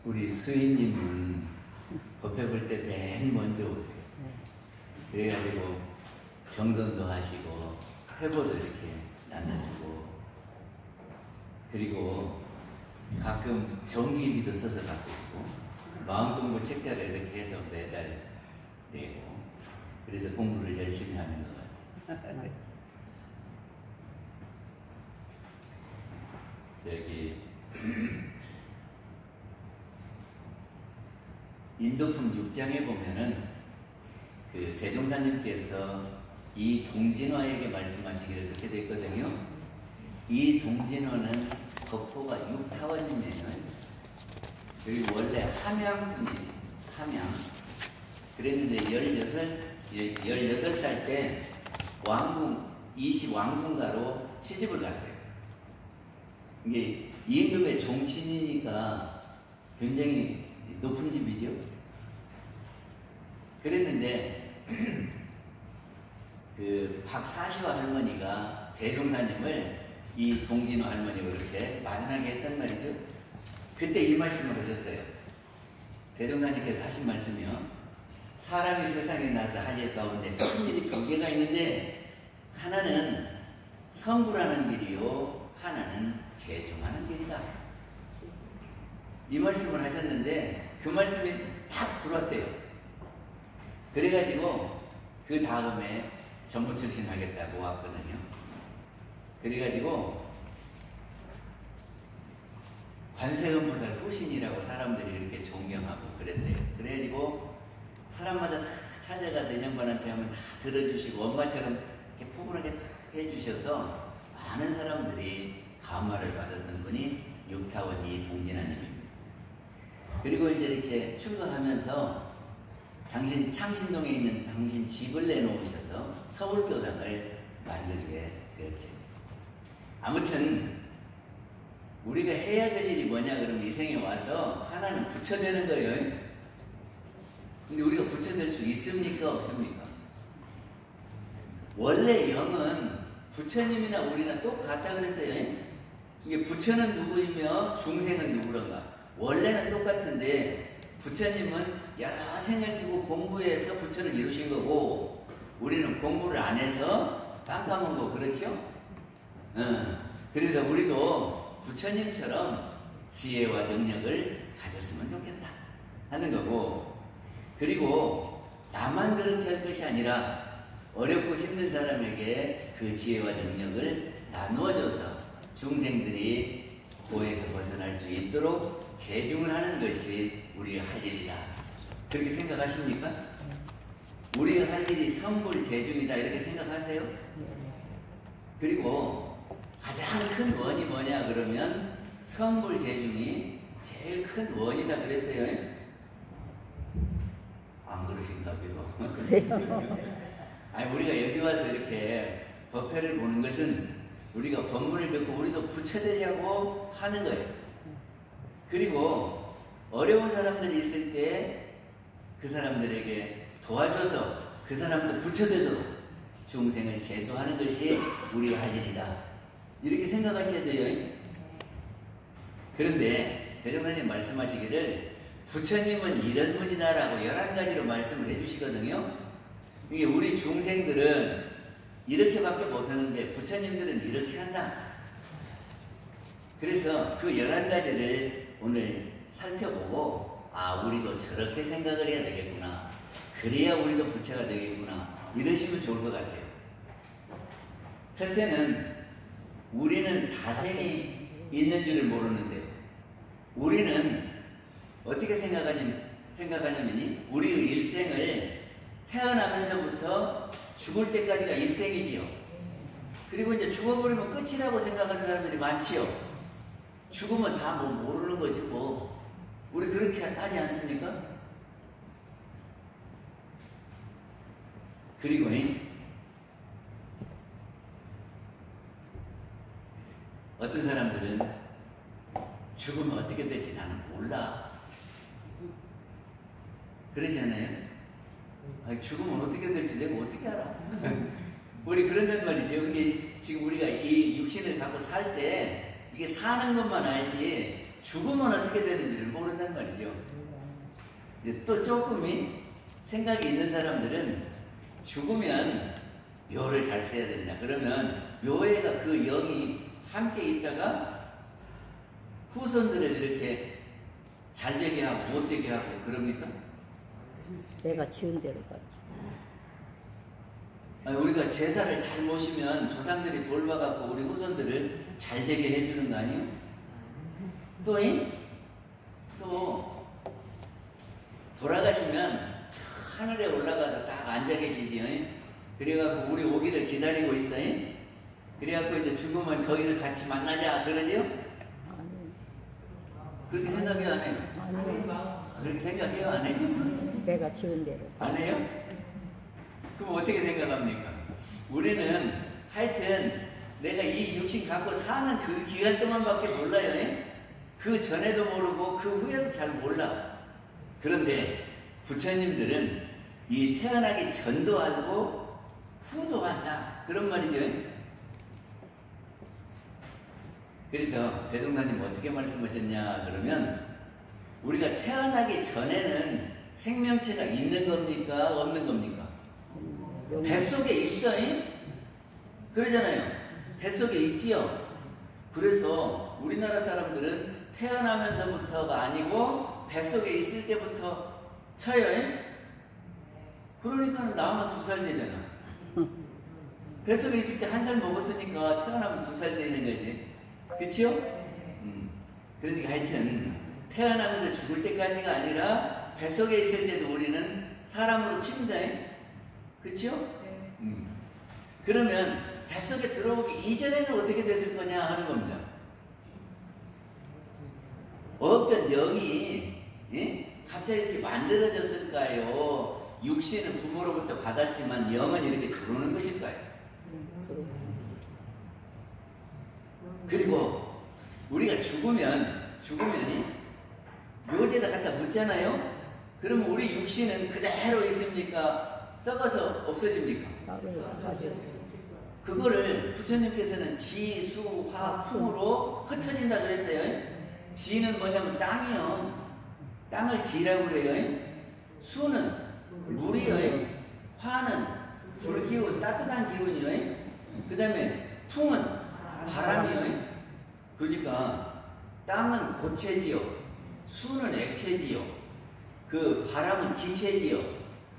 우리 수인님은 법회 볼 때 맨 먼저 오세요. 그래가지고 정돈도 하시고 회보도 이렇게 나눠주고, 그리고 가끔 정기비도 써서 갖고 있고, 마음공부 책자를 이렇게 해서 매달 내고, 그래서 공부를 열심히 하는 것 같아요. 저기 인도품 6장에 보면은 그 대종사님께서 이 동진화에게 말씀하시기를 그렇게 돼 있거든요. 이 동진화는 덕포가 6타원이면 그리고 원래 함양분이에요. 함양. 그랬는데 18살 때 왕궁, 이시왕궁가로 시집을 갔어요. 이게 임금의 종친이니까 굉장히 높은 집이죠. 그랬는데 그 박사시와 할머니가 대종사님을 이 동진호 할머니가 이렇게 만나게 했단 말이죠. 그때 이 말씀을 하셨어요. 대종사님께서 하신 말씀이요. 사람이 세상에 나서 할 일 가운데 큰 일이 두 개가 있는데, 하나는 성불하는 길이요, 하나는 재종하는 길이다. 이 말씀을 하셨는데 그 말씀이 딱 들어왔대요. 그래가지고 그 다음에 전부 출신하겠다고 왔거든요. 그래가지고 관세음보살 후신이라고 사람들이 이렇게 존경하고 그랬대요. 그래가지고 사람마다 다 찾아가서 인양반한테 하면 다 들어주시고 엄마처럼 이렇게 포근하게 딱 해주셔서 많은 사람들이 감화를 받았던 분이 육타원이 동진하님입니다. 그리고 이제 이렇게 출가하면서 당신 창신동에 있는 당신 집을 내놓으셔서 서울교당을 만들게 되었죠. 아무튼 우리가 해야 될 일이 뭐냐 그러면 이 생에 와서 하나는 부처되는 거예요. 근데 우리가 부처될 수 있습니까? 없습니까? 원래 영은 부처님이나 우리나 똑같다 그랬어요. 이게 부처는 누구이며 중생은 누구런가? 원래는 똑같은데 부처님은 여러 생을 두고 공부해서 부처를 이루신 거고, 우리는 공부를 안 해서 깜깜한 거, 그렇죠? 그래서 우리도 부처님처럼 지혜와 능력을 가졌으면 좋겠다 하는 거고, 그리고 나만 그렇게 할 것이 아니라 어렵고 힘든 사람에게 그 지혜와 능력을 나누어줘서 중생들이 고에서 벗어날 수 있도록 재중을 하는 것이 우리의 할 일이다. 그렇게 생각하십니까? 우리의 할 일이 성불 재중이다 이렇게 생각하세요? 그리고 가장 큰 원이 뭐냐 그러면 성불 재중이 제일 큰 원이다 그랬어요. 안 그러신가 봐요. 아니, 우리가 여기 와서 이렇게 법회를 보는 것은 우리가 법문을 듣고 우리도 부처되려고 하는 거예요. 그리고 어려운 사람들이 있을 때 그 사람들에게 도와줘서 그 사람도 부처되도록 중생을 제도하는 것이 우리가 할 일이다. 이렇게 생각하셔야 돼요. 그런데 대종사님 말씀하시기를 부처님은 이런 분이다라고 11가지로 말씀을 해주시거든요. 이게 우리 중생들은 이렇게밖에 못하는데 부처님들은 이렇게 한다. 그래서 그 11가지를 오늘 살펴보고, 아, 우리도 저렇게 생각을 해야 되겠구나. 그래야 우리도 부처가 되겠구나. 이러시면 좋을 것 같아요. 첫째는 우리는 다생이 있는 줄을 모르는데요. 우리는 어떻게 생각하냐면 우리의 일생을 태어나면서부터 죽을 때까지가 일생이지요. 그리고 이제 죽어버리면 끝이라고 생각하는 사람들이 많지요. 죽으면 다 뭐 모르는 거지 뭐. 우리 그렇게 하지 않습니까? 그리고 어떤 사람들은 죽으면 어떻게 될지 나는 몰라. 그러지 않아요? 아니, 죽으면 어떻게 될지 내가 어떻게 알아? 우리 그런단 말이죠. 이게 지금 우리가 이 육신을 갖고 살 때 이게 사는 것만 알지 죽으면 어떻게 되는지를 모른단 말이죠. 또 조금이 생각이 있는 사람들은 죽으면 묘를 잘 써야 된다. 그러면 묘에가 그 영이 함께 있다가 후손들을 이렇게 잘 되게 하고 못 되게 하고 그럽니까? 내가 지은 대로 가지. 우리가 제사를 잘 모시면 조상들이 돌봐갖고 우리 후손들을 잘 되게 해주는 거 아니에요? 또 돌아가시면 하늘에 올라가서 딱 앉아 계시지. 그래갖고 우리 오기를 기다리고 있어요. 그래갖고 이제 죽으면 거기서 같이 만나자 그러지요? 그렇게 생각해요, 안 해요? 아니요. 그렇게 생각해요, 안 해요? 내가 지은 대로. 안 해요? 그럼 어떻게 생각합니까? 우리는 하여튼 내가 이 육신 갖고 사는 그 기간 동안밖에 몰라요. 그 전에도 모르고 그 후에도 잘 몰라. 그런데 부처님들은 이 태어나기 전도 알고 후도 한다. 그런 말이죠. 그래서 대종사님 어떻게 말씀하셨냐 그러면 우리가 태어나기 전에는 생명체가 있는 겁니까? 없는 겁니까? 뱃속에 있어요? 그러잖아요. 뱃속에 있지요? 그래서 우리나라 사람들은 태어나면서부터가 아니고 뱃속에 있을 때부터 쳐요. 그러니까 나만 2살 되잖아. 뱃속에 있을 때 1살 먹었으니까 태어나면 2살 되는 거지. 그치요? 그러니까 하여튼 태어나면서 죽을 때까지가 아니라 뱃속에 있을 때도 우리는 사람으로 친다. 그치요? 그러면 뱃속에 들어오기 이전에는 어떻게 됐을 거냐 하는 겁니다. 어떤 영이 갑자기 이렇게 만들어졌을까요? 육신은 부모로부터 받았지만 영은 이렇게 들어오는 것일까요? 그리고 우리가 죽으면이 묘지에다 갖다 묻잖아요? 그러면 우리 육신은 그대로 있습니까? 썩어서 없어집니까? 그거를 부처님께서는 지, 수, 화, 풍으로 흩어진다 그랬어요. 지는 뭐냐면 땅이요. 땅을 지라고 그래요. 수는 물이요. 화는 불기운, 따뜻한 기운이요. 그 다음에 풍은 바람이요. 그러니까 땅은 고체지요. 수는 액체지요. 그 바람은 기체지요.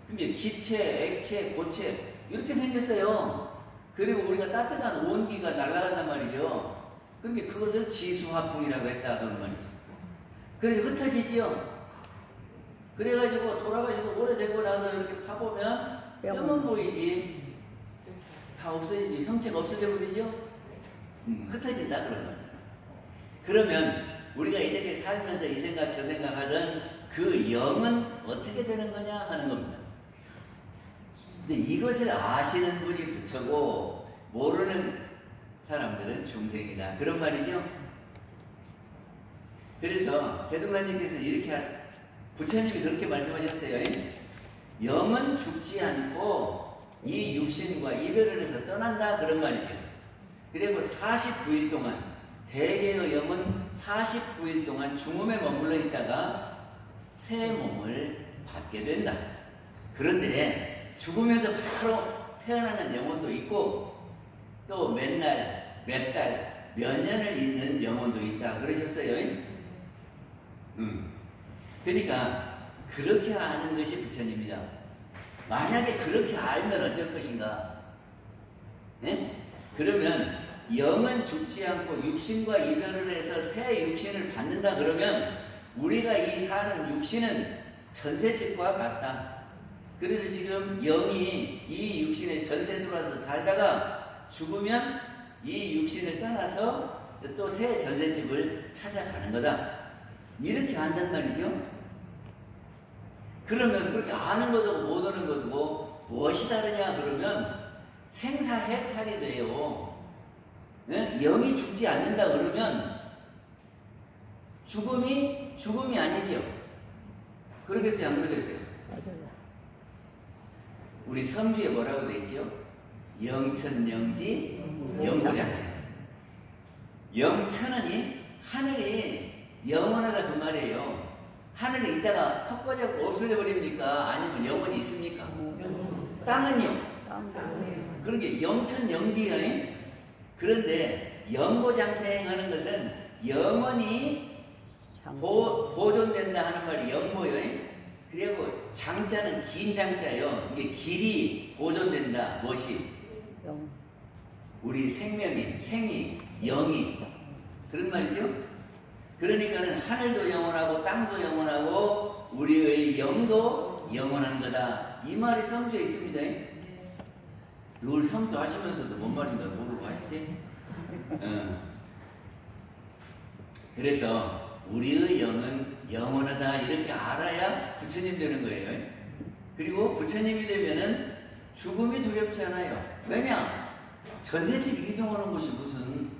근데 기체, 액체, 고체 이렇게 생겼어요. 그리고 우리가 따뜻한 온기가 날아간단 말이죠. 그러니까 그것을 지수화풍이라고 했다 그런 말이죠. 그래서 흩어지지요. 그래가지고 돌아가시고 오래되고 나서 이렇게 파보면 뼈만 보이지 다 없어지지. 형체가 없어져 버리죠. 흩어진다 그런 말이죠. 그러면 우리가 이렇게 살면서 이 생각 저 생각 하던 그 영은 어떻게 되는 거냐 하는 겁니다. 근데 이것을 아시는 분이 부처고 모르는 사람들은 중생이다 그런 말이죠. 그래서 대통령님께서 이렇게 부처님이 그렇게 말씀하셨어요. 영은 죽지 않고 이 육신과 이별을 해서 떠난다 그런 말이죠. 그리고 49일 동안 대개의 영은 49일 동안 중음에 머물러 있다가 새 몸을 받게 된다. 그런데 죽으면서 바로 태어나는 영혼도 있고 또 몇 날, 몇 달, 몇 년을 있는 영혼도 있다 그러셨어요. 그러니까 그렇게 아는 것이 부처님이다. 만약에 그렇게 알면 어쩔 것인가? 네? 그러면 영은 죽지 않고 육신과 이별을 해서 새 육신을 받는다 그러면 우리가 이 사는 육신은 전세집과 같다. 그래서 지금 영이 이 육신에 전세 들어와서 살다가 죽으면 이 육신을 떠나서 또 새 전세집을 찾아가는 거다. 이렇게 안단 말이죠. 그러면 그렇게 아는 것도 못 아는 것도 무엇이 다르냐 그러면 생사해탈이 돼요. 네? 영이 죽지 않는다 그러면 죽음이 아니지요. 그러겠어요? 안 그러겠어요? 맞아요. 우리 성주에 뭐라고 돼 있죠? 영천영지 영고량천. 영천은 하늘이 영원하다 그 말이에요. 하늘에 있다가 헛거져 없어져 버립니까? 아니면 영원히 있습니까? 땅은요? 그런 게 영천영지예요. 그런데 영보장생하는 것은 영원히 보존된다 하는 말이 영보예요. 그리고 장자는 긴 장자요. 이게 길이 보존된다. 무엇이? 우리 생명이, 생이, 영이. 그런 말이죠. 그러니까는 하늘도 영원하고 땅도 영원하고 우리의 영도 영원한 거다. 이 말이 성조에 있습니다. 늘 성조 하시면서도 뭔 말인가 모르고 하시지? 그래서 우리의 영은 영원하다 이렇게 알아야 부처님 되는 거예요. 그리고 부처님이 되면은 죽음이 두렵지 않아요. 왜냐? 전세집 이동하는 곳이 무슨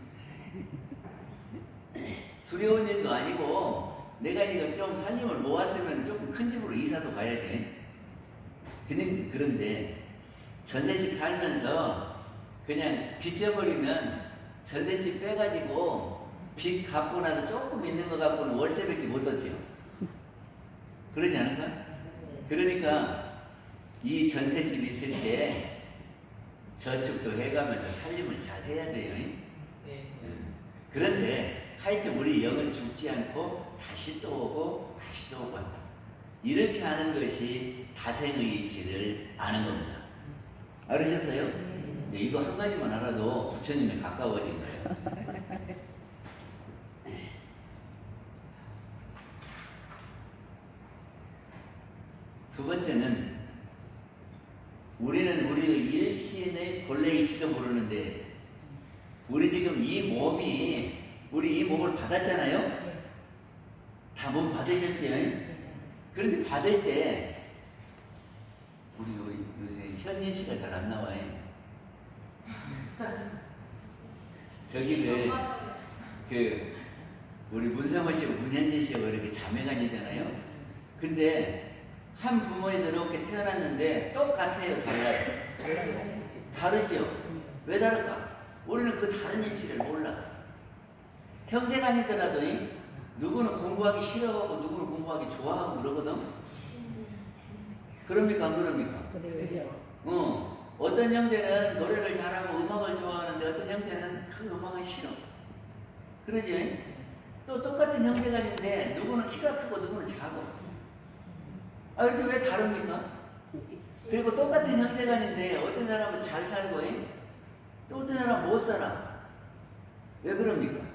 두려운 일도 아니고 내가 지금 좀 살림을 모았으면 조금 큰 집으로 이사도 가야지. 그런데 전세집 살면서 그냥 빚져버리면 전세집 빼가지고 빚 갚고 나서 조금 있는 거 갖고는 월세밖에 못 얻죠. 그러지 않을까? 그러니까 이 전세집 있을 때 저축도 해가면서 살림을 잘 해야 돼요. 그런데 하여튼 우리 영은 죽지 않고 다시 또 오고 다시 또 오고 한다. 이렇게 하는 것이 다생의 이치를 아는 겁니다. 알으셨어요? 이거 한 가지만 알아도 부처님에 가까워진 거예요. 두 번째는 우리는 우리의 일신의 본래 이치도 모르는데 우리 지금 이 몸이 우리 이 몸을 받았잖아요. 다 몸 받으셨죠? 그런데 받을 때 우리 요새 현진 씨가 잘 안 나와요. 저기 우리 문성원 씨하고 문현진 씨하고 이렇게 자매간이잖아요. 근데 한 부모에서 이렇게 태어났는데 똑같아요, 달라요? 다르죠? 왜 다를까? 우리는 그 다른 이치를 몰라. 형제간이더라도 누구는 공부하기 싫어하고 누구는 공부하기 좋아하고 그러거든? 그럽니까? 안 그럽니까? 어떤 형제는 노래를 잘하고 음악을 좋아하는데 어떤 형제는 그 음악은 싫어. 그러지? 또 똑같은 형제간인데 누구는 키가 크고 누구는 작아. 이렇게 왜 다릅니까? 그리고 똑같은 형제간인데 어떤 사람은 잘 살고 또 어떤 사람은 못 살아. 왜 그럽니까?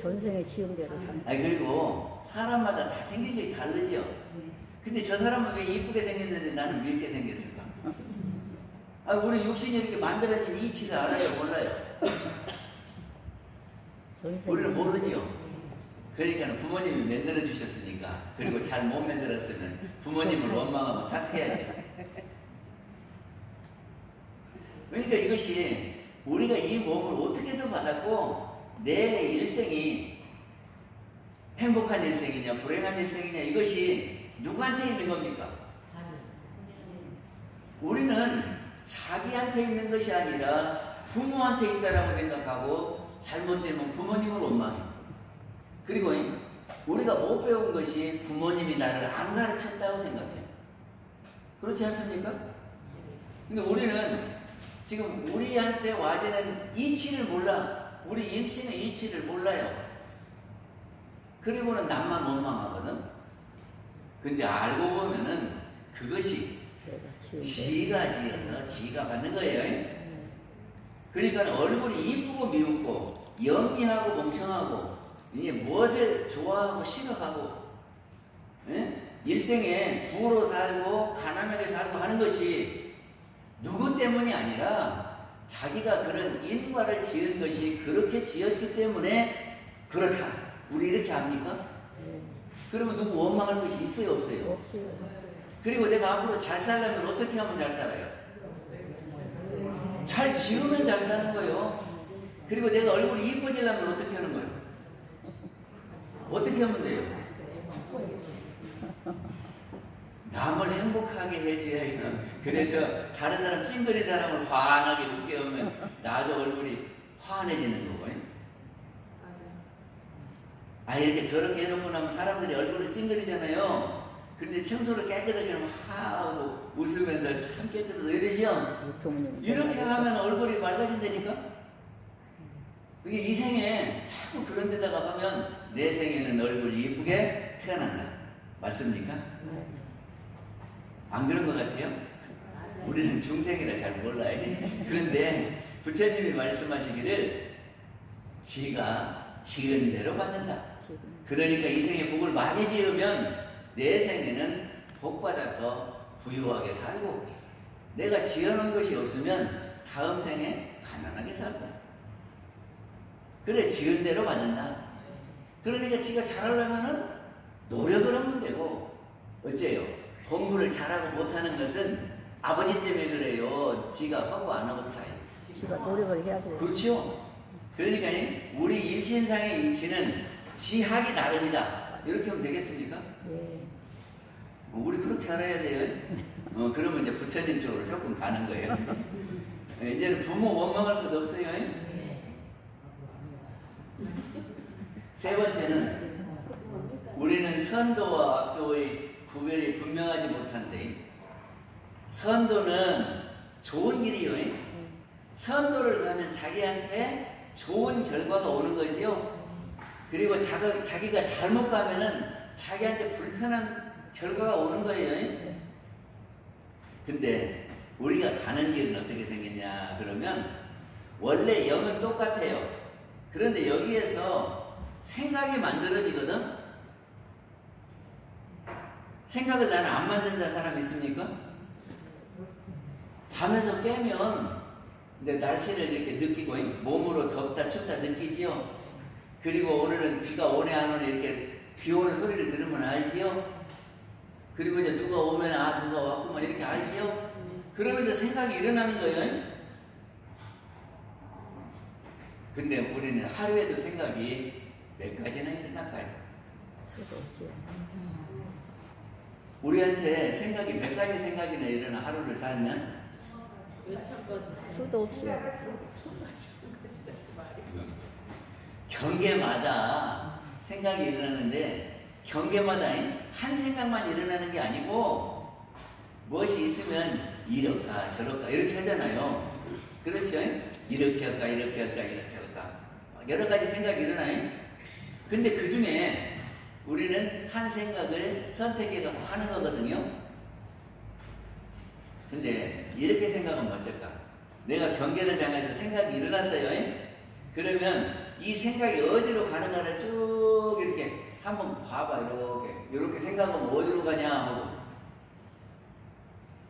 전생에 지은 대로 산. 그리고 사람마다 다 생긴 게 다르죠. 근데 저 사람은 왜 이쁘게 생겼는데 나는 밉게 생겼을까? 우리 육신이 이렇게 만들어진 이치를 알아요, 몰라요? 우리는 모르죠. 그러니까 부모님이 만들어 주셨으니까, 그리고 잘 못 만들었으면 부모님을 원망하고 탓해야죠. 그러니까 이것이 우리가 이 몸을 어떻게 해서 받았고 내 일생이 행복한 일생이냐 불행한 일생이냐 이것이 누구한테 있는 겁니까? 우리는 자기한테 있는 것이 아니라 부모한테 있다라고 생각하고 잘못되면 부모님을 원망해. 그리고 우리가 못 배운 것이 부모님이 나를 안 가르쳤다고 생각해. 그렇지 않습니까? 근데 우리는 지금 우리한테 와제는 이치를 몰라. 우리 일신의 이치를 몰라요. 그리고는 남만 원망하거든. 근데 알고 보면은 그것이 지가 지어서 지가 받는 거예요. 그러니까 얼굴이 이쁘고 미웃고 영리하고 멍청하고 이게 무엇을 좋아하고 싫어하고 일생에 부로 살고 가난하게 살고 하는 것이 누구 때문이 아니라 자기가 그런 인과를 지은 것이 그렇게 지었기 때문에 그렇다. 우리 이렇게 합니까? 그러면 누구 원망할 것이 있어요, 없어요? 없어요. 그리고 내가 앞으로 잘 살려면 어떻게 하면 잘 살아요? 잘 지으면 잘 사는 거예요. 그리고 내가 얼굴이 이뻐지려면 어떻게 하는 거예요? 어떻게 하면 돼요? 남을 행복하게 해줘야 해요. 그래서 다른 사람 찡그린 사람을 환하게 웃게 하면 나도 얼굴이 환해지는 거고요. 아, 이렇게 더럽게 해놓고 나면 사람들이 얼굴을 찡그리잖아요. 근데 청소를 깨끗하게 하면 하고 웃으면서 참 깨끗하다 이러죠. 이렇게 하면 얼굴이 맑아진다니까. 이게 이 생에 자꾸 그런 데다가 하면 내 생에는 얼굴 이쁘게 태어난다. 맞습니까? 안 그런 것 같아요? 우리는 중생이라 잘 몰라요. 그런데 부처님이 말씀하시기를 지가 지은 대로 받는다. 그러니까 이 생에 복을 많이 지으면 내 생에는 복 받아서 부유하게 살고, 내가 지어놓은 것이 없으면 다음 생에 가난하게 살 거야. 그래, 지은 대로 받는다. 그러니까 지가 잘하려면은 노력을 하면 되고, 어째요? 공부를 잘하고 못하는 것은 아버지 때문에 그래요. 지가 하고 안 하고 차이. 지가 노력을 해야 돼. 그렇죠. 그러니까 우리 일신상의 이치는 지하기 나름이다. 이렇게 하면 되겠습니까? 예. 우리 그렇게 알아야 돼요. 그러면 이제 부처님 쪽으로 조금 가는 거예요. 이제는 부모 원망할 것도 없어요. 세 번째는 우리는 선도와 악도의 구별이 분명하지 못한데, 선도는 좋은 길이요. 선도를 가면 자기한테 좋은 결과가 오는 거지요. 그리고 자기가 잘못 가면은 자기한테 불편한 결과가 오는 거예요. 근데 우리가 가는 길은 어떻게 생겼냐 그러면, 원래 영은 똑같아요. 그런데 여기에서 생각이 만들어지거든. 생각을 나는 안 만든다 사람 있습니까? 잠에서 깨면 근데 날씨를 이렇게 느끼고 몸으로 덥다 춥다 느끼지요. 그리고 오늘은 비가 오네 안 오네 이렇게 비 오는 소리를 들으면 알지요. 그리고 이제 누가 오면 아 누가 왔구만 이렇게 알지요. 그러면서 생각이 일어나는 거예요. 근데 우리는 하루에도 생각이 몇 가지나 일어날까요? 수도 없지. 우리한테 생각이 몇 가지 생각이나 일어나 하루를 살면? 수도 없이. 경계마다 생각이 일어나는데, 경계마다 한 생각만 일어나는 게 아니고 무엇이 있으면 이럴까 저럴까 이렇게 하잖아요. 그렇죠? 이렇게 할까 이렇게 할까 이렇게 할까 여러 가지 생각이 일어나요. 근데 그 중에 우리는 한 생각을 선택해서 하는 거거든요. 근데 이렇게 생각하면 어쩔까? 내가 경계를 향해서 생각이 일어났어요. 그러면 이 생각이 어디로 가는가를 쭉 이렇게 한번 봐봐. 이렇게 생각하면 어디로 가냐 하고.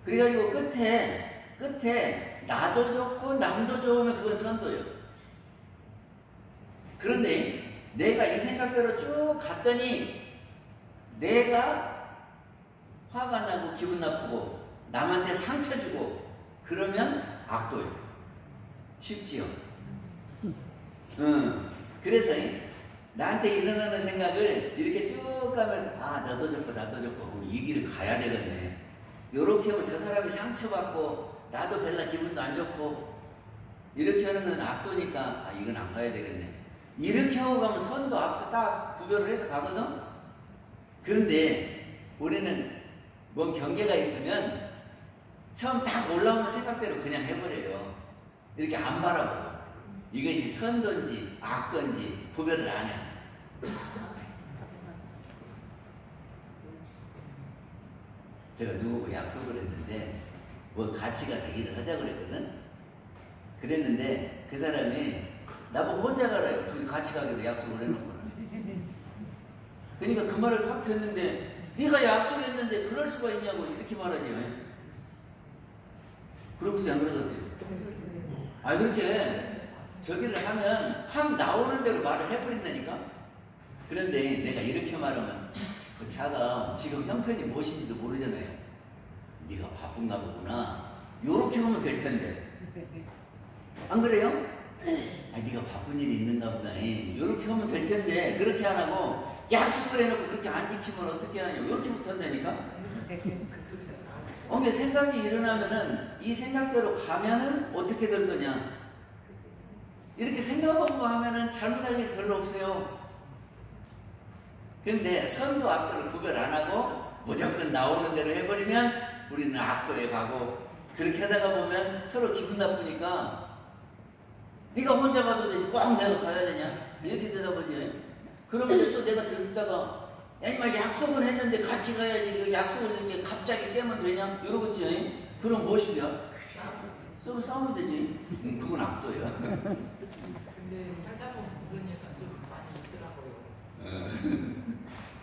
그래가지고 끝에 나도 좋고 남도 좋으면 그건 선도예요. 그런데 내가 이 생각대로 쭉 갔더니 내가 화가 나고 기분 나쁘고 남한테 상처 주고 그러면 악도예요. 쉽지요? 그래서 나한테 일어나는 생각을 이렇게 쭉 가면 아 너도 좋고 나도 좋고 이 길을 가야 되겠네. 요렇게 하면 저 사람이 상처받고 나도 별로 기분도 안 좋고 이렇게 하는 건 악도니까 아 이건 안 가야 되겠네. 이렇게 하고 가면 선도 악도 딱 구별을 해서 가거든. 그런데 우리는 뭔 경계가 있으면 처음 딱 올라오는 생각대로 그냥 해버려요. 이렇게 안 바라보고 이것이 선도인지 악도인지 구별을 안 해. 제가 누구하고 약속을 했는데 뭐 같이 가서 일을 하자고 그랬거든. 그랬는데 그 사람이 나보고 혼자 가라요. 둘이 같이 가기로 약속을 해놓고. 그러니까 그 말을 확 듣는데 네가 약속했는데 그럴 수가 있냐고 이렇게 말하지. 그러고서 안 그러겠어요. 아 그렇게 저기를 하면 확 나오는 대로 말을 해버린다니까. 그런데 내가 이렇게 말하면 그 차가 지금 형편이 무엇인지도 모르잖아요. 네가 바쁜가 보구나. 요렇게 하면 될 텐데. 안 그래요? 아, 네가 바쁜 일이 있는가 보다. 요렇게 하면 될 텐데 그렇게 안 하고 약속을 해놓고 그렇게 안 지키면 어떻게 하냐고 요렇게 못한다니까. 근데 생각이 일어나면은 이 생각대로 가면은 어떻게 될 거냐. 이렇게 생각하고 하면은 잘못할 일이 별로 없어요. 근데 선도 악도를 구별 안 하고 무조건 나오는 대로 해버리면 우리는 악도에 가고, 그렇게 하다가 보면 서로 기분 나쁘니까 네가 혼자 가도 되지 꼭 내가 가야 되냐 이렇게 되다 보지. 그러면 또 내가 듣다가 야 임마 약속을 했는데 같이 가야지, 그 약속을 이렇게 갑자기 깨면 되냐 이러겠지. 그럼 무엇이야? 싸우면 되지. 그건 악도야. 근데 살다 보면 그러니까 좀 많이 있더라고요.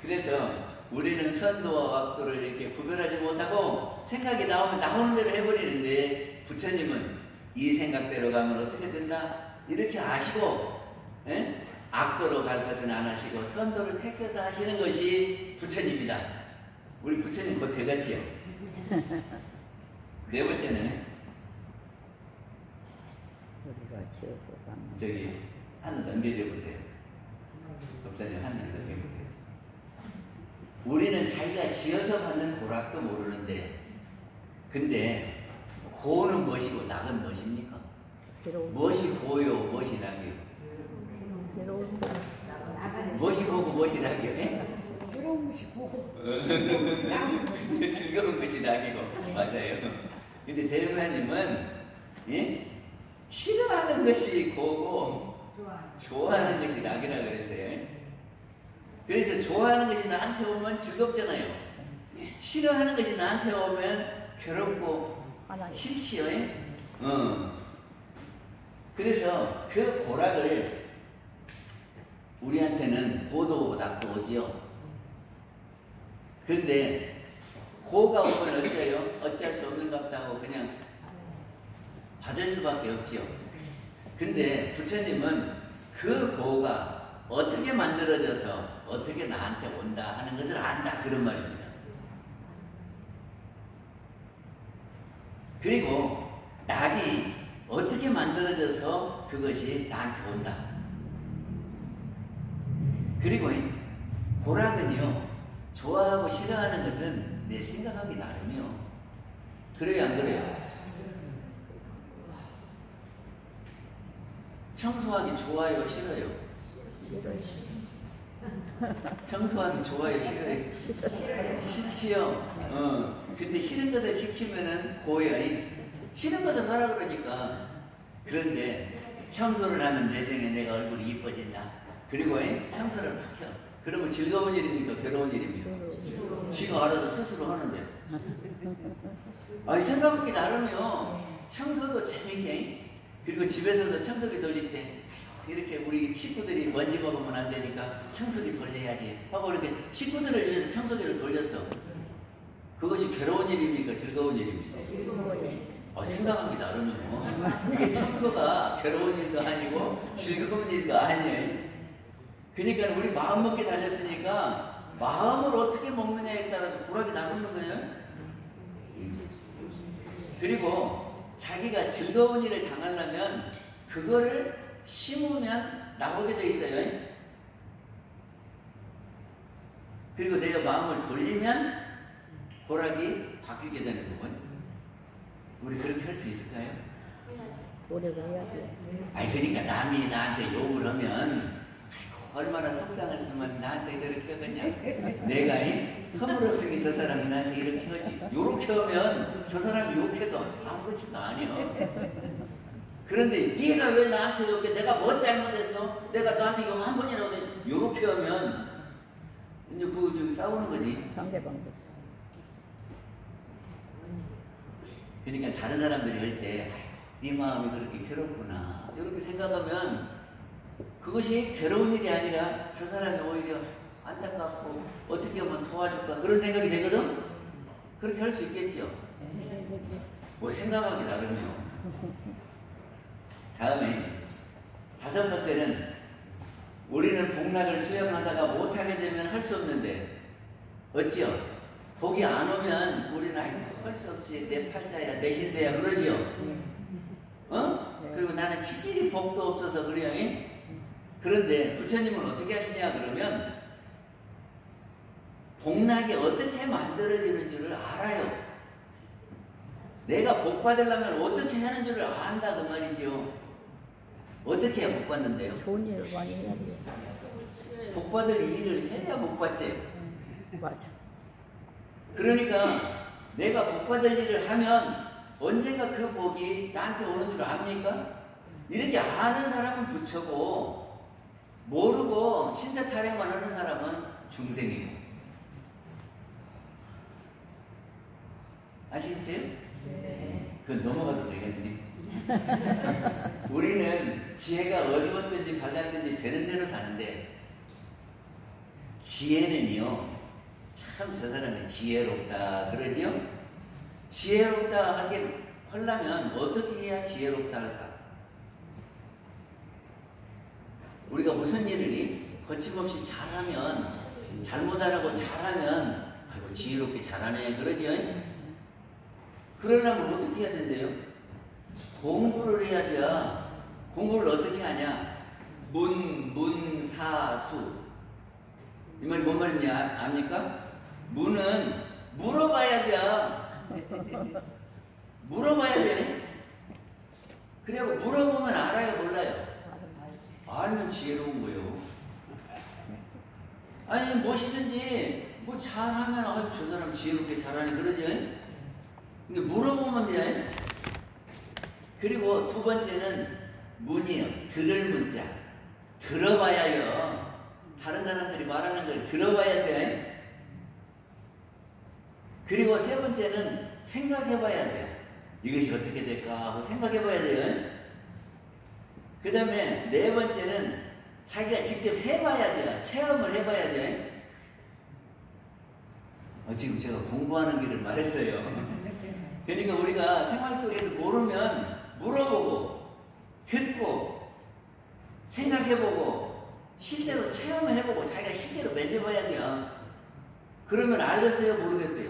그래서 우리는 선도와 악도를 이렇게 구별하지 못하고 생각이 나오면 나오는 대로 해버리는데, 부처님은 이 생각대로 가면 어떻게 된다 이렇게 아시고, 에? 악도로 갈 것은 안 하시고 선도를 택해서 하시는 것이 부처님이다. 우리 부처님 곧 되겠지요. 네 번째는 우리가 지어서 가는 저기 하늘 넘겨줘 보세요. 법사님 하늘 넘겨보세요. 우리는 자기가 지어서 받는 고락도 모르는데, 근데 고는 무엇이고 낙은 무엇입니까? 괴로운 무엇이 고요, 무엇이 낙이요? 괴로운 거. 무엇이 고고 무엇이 낙이요? 괴로운 것이 보고 즐거운 것이 낙이고. 맞아요. 근데 대우사님은 싫어하는 것이 고고 좋아하는 것이 낙이라 그랬어요. 그래서 좋아하는 것이 나한테 오면 즐겁잖아요. 싫어하는 것이 나한테 오면 괴롭고 싫지요. 그래서 그 고락을 우리한테는 고도 오고 낙도 오지요. 그런데 고가 오면 어째요? 어찌할 수 없는갑다 하고 그냥 받을 수밖에 없지요. 근데 부처님은 그 고가 어떻게 만들어져서 어떻게 나한테 온다 하는 것을 안다, 그런 말입니다. 그리고 낙이 어떻게 만들어져서 그것이 나한테 온다. 그리고 고락은요, 좋아하고 싫어하는 것은 내 생각하기 나름이요. 그래요, 안 그래요? 청소하기 좋아요, 싫어요? 싫어요. 청소하기 좋아요, 싫어요? 싫지요. 근데 싫은 것을 시키면은 고요. 싫은 것을 하라 그러니까. 그런데 청소를 하면 내 생에 내가 얼굴이 이뻐진다. 그리고 청소를 막혀. 그러면 즐거운 일입니까? 괴로운 일입니까? 지가 알아서 스스로 하는데. 아니, 생각하기 나름이요. 청소도 재밌게. 그리고 집에서도 청소기 돌릴 때 이렇게 우리 식구들이 먼지 먹으면 안 되니까 청소기 돌려야지 하고 이렇게 식구들을 위해서 청소기를 돌렸어. 그것이 괴로운 일입니까? 즐거운 일입니까? 생각하기 나름이요. 이게 청소가 괴로운 일도 아니고 즐거운 일도 아니에요. 그러니까 우리 마음 먹기 달렸으니까 마음을 어떻게 먹느냐에 따라서 고락이 나오는 거예요. 그리고 자기가 즐거운 일을 당하려면 그거를 심으면 나오게 돼 있어요. 그리고 내가 마음을 돌리면 고락이 바뀌게 되는 거고요. 우리 그렇게 할 수 있을까요? 노력을 해야 돼. 아니, 그러니까 남이 나한테 욕을 하면 아이고, 얼마나 속상을 쓰면 나한테 저렇게 하겠냐. 내가 허물없으니 저 사람이 나한테 이렇게 하지. 요렇게 하면 저 사람이 욕해도 아무렇지도 아니요. 그런데 네가 왜 나한테 욕해? 내가 뭐 잘못했어? 내가 너한테 욕 한 번이라도 요렇게 하면 이제 그 저기 싸우는 거지. 상대방도. 그러니까 다른 사람들이 할 때 네 마음이 그렇게 괴롭구나 이렇게 생각하면 그것이 괴로운 일이 아니라 저 사람이 오히려 안타깝고 어떻게 하면 도와줄까 그런 생각이 되거든. 그렇게 할 수 있겠죠. 뭐 생각하기 나름이요. 다음에 다섯 번째는 우리는 복락을 수행하다가 못하게 되면 할 수 없는데 어찌요? 복이 안 오면 우리는 할 수 없지. 내 팔자야, 내 신세야 그러지요. 그리고 나는 치질이 복도 없어서 그래요. 그런데 부처님은 어떻게 하시냐 그러면 복락이 어떻게 만들어지는 줄을 알아요. 내가 복 받으려면 어떻게 하는 줄을 안다 그 말이죠. 어떻게 해야 복 받는데요? 좋은 일을 많이 해야 돼. 복 받을 일을 해야 복 받지. 맞아. 그러니까 내가 복 받을 일을 하면 언젠가 그 복이 나한테 오는 줄 압니까? 이렇게 아는 사람은 부처고 모르고 신세 타령만 하는 사람은 중생이고. 아시겠어요? 네. 그건 넘어가도 되겠니? 우리는 지혜가 어두웠든지 밝았든지 되는 대로 사는데, 지혜는요, 참 저 사람이 지혜롭다 그러지요? 지혜롭다 하려면 어떻게 해야 지혜롭다 할까? 우리가 무슨 일을 거침없이 잘하면, 잘못 안 하고 잘하면 아이고 지혜롭게 잘하네 그러지요? 그러려면 어떻게 해야 된대요? 공부를 해야 돼. 공부를 어떻게 하냐? 문사수. 이 말이 뭔 말인지 압니까? 문은 물어봐야 돼. 물어봐야 돼. 그리고 물어보면 알아요, 몰라요? 알면 지혜로운 거예요. 아니, 무엇이든지 뭐 잘하면 아, 저 사람 지혜롭게 잘하네 그러지? 근데 물어보면 돼. 그리고 두 번째는 문이요. 들을 문자. 들어봐야요. 다른 사람들이 말하는 걸 들어봐야 돼. 그리고 세 번째는 생각해봐야 돼요. 이것이 어떻게 될까 하고 생각해봐야 돼요. 그 다음에 네 번째는 자기가 직접 해봐야 돼요. 체험을 해봐야 돼. 지금 제가 공부하는 길을 말했어요. 그러니까 우리가 생활 속에서 모르면 물어보고 듣고 생각해보고 실제로 체험을 해보고 자기가 실제로 만져봐야 돼요. 그러면 알겠어요? 모르겠어요?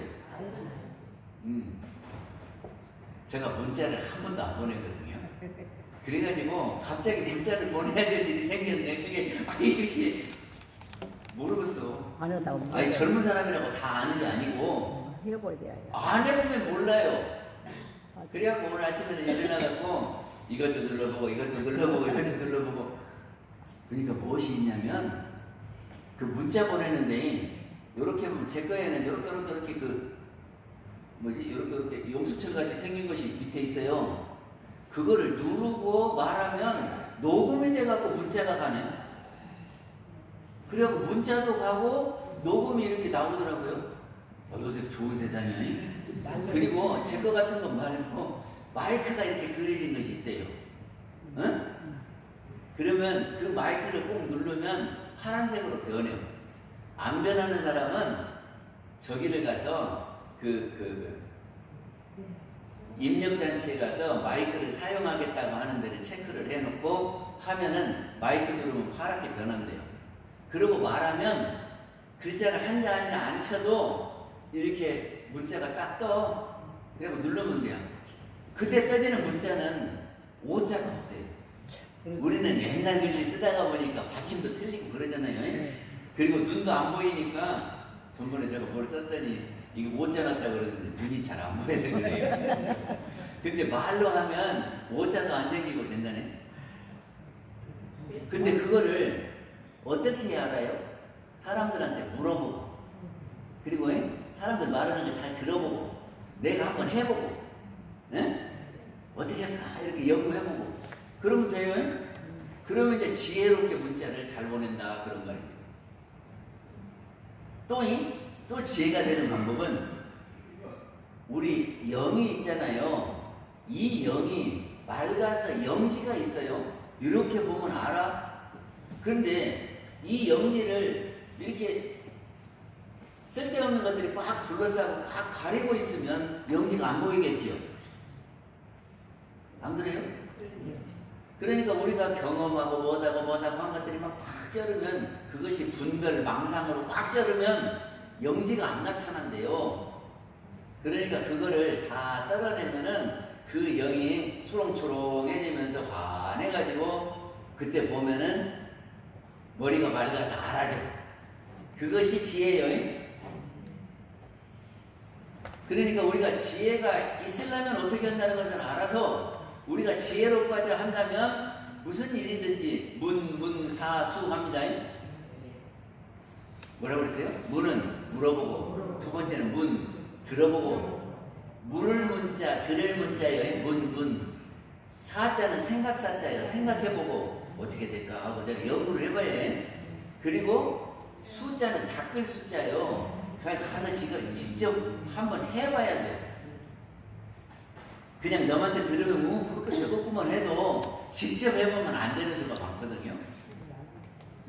제가 문자를 한 번도 안 보내거든요. 그래가지고 갑자기 문자를 보내야 될 일이 생겼네. 그게 이것이 모르겠어. 안 하다고. 아니 젊은 사람이라고 다 아는 게 아니고 해버려야 해. 안 해보면 몰라요. 그래갖고 오늘 아침에 일어나갖고 이것도 눌러보고 이것도 눌러보고 이것도 눌러보고. 그러니까 무엇이 있냐면 그 문자 보내는데 요렇게 보면 제 거에는 요렇게 그 뭐지 요렇게 용수철 같이 생긴 것이 밑에 있어요. 그거를 누르고 말하면 녹음이 돼갖고 문자가 가네. 그래갖고 문자도 가고 녹음이 이렇게 나오더라고요. 요새 좋은 세상이에요. 그리고 제 거 같은 거 말고 마이크가 이렇게 그려진 것이 있대요. 응? 그러면 그 마이크를 꼭 누르면 파란색으로 변해요. 안 변하는 사람은 저기를 가서 입력단체에 가서 마이크를 사용하겠다고 하는 데를 체크를 해놓고 하면은 마이크 누르면 파랗게 변한대요. 그러고 말하면 글자를 한자 안 쳐도 이렇게 문자가 딱 떠. 그리고 누르면 돼요. 그때 떠지는 문자는 오자가 없대요. 우리는 옛날 글씨 쓰다가 보니까 받침도 틀리고 그러잖아요. 그리고 눈도 안 보이니까 전번에 제가 뭘 썼더니 이게 오자 같다고 그러는데 눈이 잘 안 보여서 그래요. 근데 말로 하면 오자도 안 생기고 된다네. 근데 그거를 어떻게 해야 알아요? 사람들한테 물어보고 그리고 사람들 말하는 걸 잘 들어보고 내가 한번 해보고 어떻게 할까 이렇게 연구해보고 그러면 돼요. 그러면 이제 지혜롭게 문자를 잘 보낸다 그런 말입니다. 또 지혜가 되는 방법은 우리 영이 있잖아요. 이 영이 맑아서 영지가 있어요. 이렇게 보면 알아. 그런데 이 영지를 이렇게 쓸데없는 것들이 꽉 둘러싸고 꽉 가리고 있으면 영지가 안 보이겠죠. 안 그래요? 그러니까 우리가 경험하고 뭐다고 한 것들이 막 꽉 쩔으면 그것이 분별, 망상으로 꽉 쩔으면 영지가 안 나타난대요. 그러니까 그거를 다 떨어내면은 그 영이 초롱초롱해지면서 환해가지고 그때 보면은 머리가 맑아서 알아져. 그것이 지혜예요. 그러니까 우리가 지혜가 있으려면 어떻게 한다는 것을 알아서 우리가 지혜롭고자 한다면 무슨 일이든지 문사수 합니다. 뭐라고 그랬어요? 문은 물어보고, 두 번째는 문 들어보고, 물을 문자, 들을 문자예요. 문. 사자는 생각사자예요. 생각해보고 어떻게 될까 하고 내가 연구를 해봐야 해. 그리고 숫자는 닦을 숫자예요. 그러니까 가서 직접 한번 해봐야 돼. 그냥 너한테 들으면 그렇게 배고프면 해도 직접 해보면 안 되는 수가 많거든요.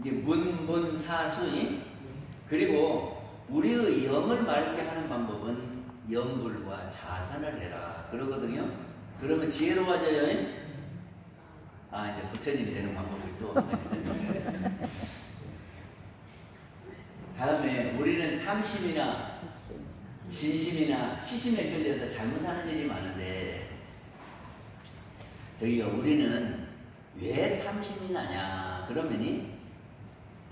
이게 문사수인. 그리고 우리의 영을 맑게 하는 방법은 염불과 자선을 해라 그러거든요. 그러면 지혜로워져요. 이제 부처님이 되는 방법이 또 다음에 우리는 탐심이나 진심이나 치심에 끌려서 잘못하는 일이 많은데, 저희가 우리는 왜 탐심이 나냐 그러면이,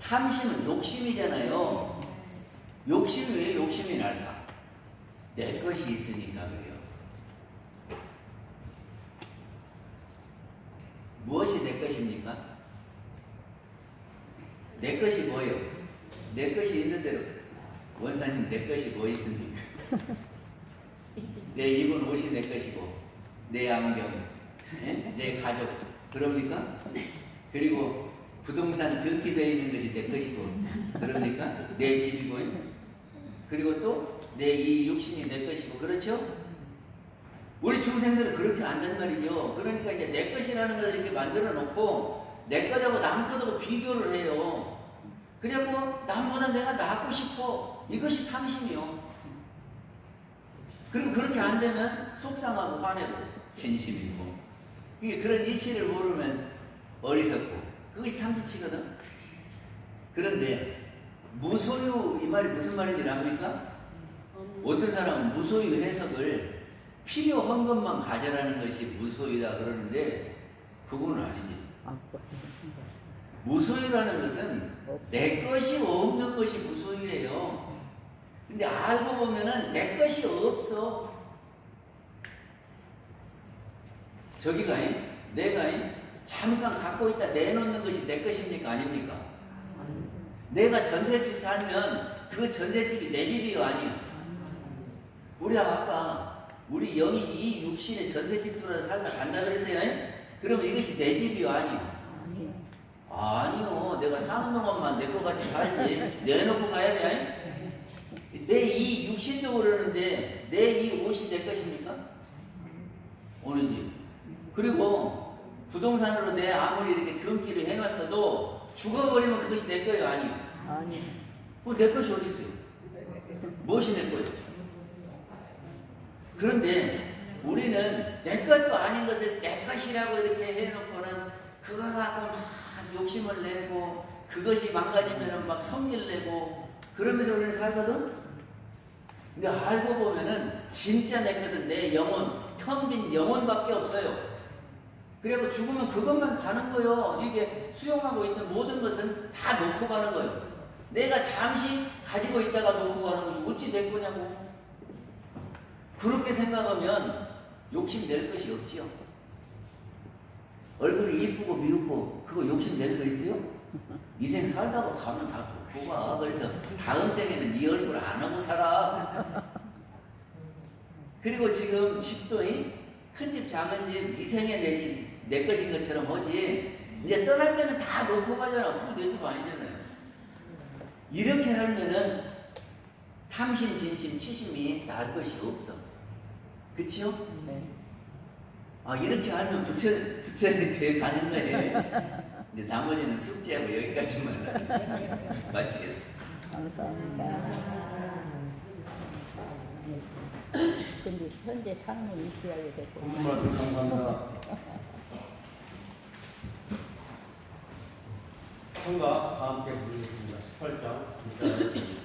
탐심은 욕심이잖아요. 욕심이 왜 욕심이 날까? 내 것이 있으니까 그래요. 무엇이 내 것입니까? 내 것이 뭐예요? 내 것이 있는 대로. 원사님, 내 것이 뭐 있습니까? 내 입은 옷이 내 것이고, 내 안경, 내 가족, 그럽니까? 그리고 부동산 등기되어 있는 것이 내 것이고, 그럽니까? 내 집이고, 그리고 또 내 이 육신이 내 것이고, 그렇죠? 우리 중생들은 그렇게 안 된 말이죠. 그러니까 이제 내 것이라는 걸 이렇게 만들어 놓고 내 것하고 남 것하고 비교를 해요. 그래갖고 남보다 내가 낫고 싶어. 이것이 탐심이요. 그리고 그렇게 안 되면 속상하고 화내고 진심이고. 이게 그런 이치를 모르면 어리석고, 그것이 탐진치거든. 그런데 무소유, 이 말이 무슨 말인지 압니까? 어떤 사람은 무소유 해석을 필요한 것만 가져라는 것이 무소유다 그러는데, 그건 아니지. 무소유라는 것은 내 것이 없는 것이 무소유예요. 근데 알고 보면은 내 것이 없어. 저기가 내가 잠깐 갖고 있다 내놓는 것이 내 것입니까? 아닙니까? 내가 전세집 살면 그 전세집이 내 집이요? 아니요? 우리 아까 우리 영이 이 육신에 전세집 들어서 살다 간다 그랬어요? 그러면 이것이 내 집이요? 아니요? 아니요. 내가 사는 동안만 내 것 같이 살지. 내놓고 가야 돼? 내 이 육신도 그러는데 내 이 옷이 내 것입니까? 어느 집? 그리고 부동산으로 내 아무리 이렇게 등기를 해놨어도 죽어버리면 그것이 내 거예요? 아니요? 아니. 내 것이 어디 있어요? 무엇이 내 거예요? 그런데 우리는 내 것도 아닌 것을 내 것이라고 이렇게 해놓고는 그거 갖고 막 욕심을 내고, 그것이 망가지면 막 성질 내고, 그러면서 우리는 살거든? 근데 알고 보면은 진짜 내 것은 내 영혼, 텅 빈 영혼밖에 없어요. 그래서 죽으면 그것만 가는 거예요. 이게 수용하고 있던 모든 것은 다 놓고 가는 거예요. 내가 잠시 가지고 있다가 놓고 가는 것이 어찌 내 거냐고. 그렇게 생각하면 욕심 낼 것이 없지요. 얼굴이 이쁘고 미흡고 그거 욕심 낼 거 있어요? 이생 살다가 가면 다 보가. 그래서 다음 생에는 네 얼굴 안 하고 살아. 그리고 지금 집도 큰 집 작은 집 이 생에 내 집 내 것인 것처럼 하지, 이제 떠날 때는 다 놓고 가잖아. 내 집 아니잖아요. 이렇게 살면은 탐심, 진심, 치심이 날 것이 없어. 그치요? 네. 이렇게 하면 부처님 돼 가는 거예요. 근데 나머지는 숙제하고 여기까지만 마치겠습니다. 감사합니다. 근데 현재 상은 있어야 되고. 말씀 감사합니다. 성가 다 함께 부르겠습니다. 18장.